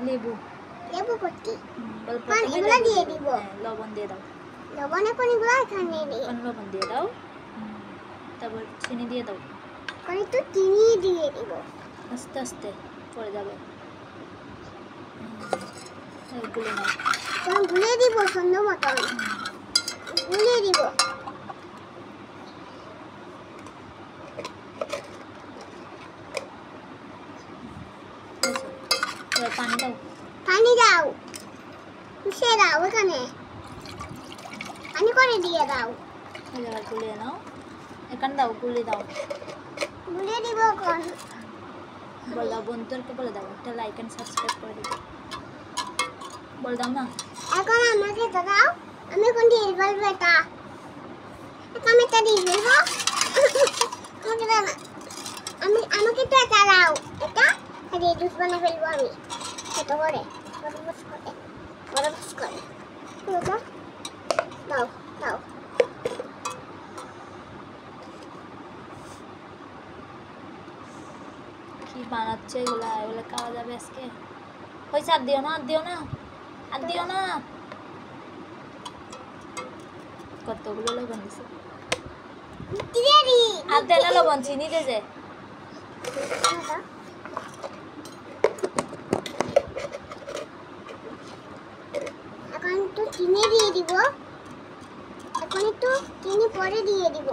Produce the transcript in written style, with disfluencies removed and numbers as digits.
লেবু লেবু কুচি পানি এগুলো দিয়ে দিব লবণ দিয়ে দাও লবণ এখন এগুলো এখানে দিয়ে লবণ দিয়ে দাও তারপর চিনি দিয়ে দাও আর একটু চিনি দিয়ে দিব আস্তে আস্তে পড়ে যাবে গুলে নাও তখন গুলিয়ে দিব সুন্দর মতন গুলিয়ে দিব পানি দাও পানি দাও মিশিয়ে দাও এখানে পানি করে দিয়ে দাও গুলিয়ে নাও এখানে দাও গুলিয়ে দাও গুলিয়ে দিব এখন বল দাও বন্ধুদেরকে বলে দাও একটা লাইক এন্ড সাবস্ক্রাইব করে দিও বল দাও না এখন আমাকে দাও আমি এখন দিয়ে বলবো এটা এখন এটা দিয়ে দেব আমাকে দাও না আমাকে তো এটা দাও এটা দিয়ে জুস বানিয়ে ফেলবো আমি ছোট করে বড় করে দাও দাও কি বানাচ্ছে এগুলা এগুলা খাওয়া যাবে আজকে হয়েছে আর দিও না আর দিও না কতগুলো লবণ দিছে আর দেনা লবণ চিনি দে যে এখন একটু চিনি দিয়ে দিব এখন একটু চিনি পরে দিয়ে দিব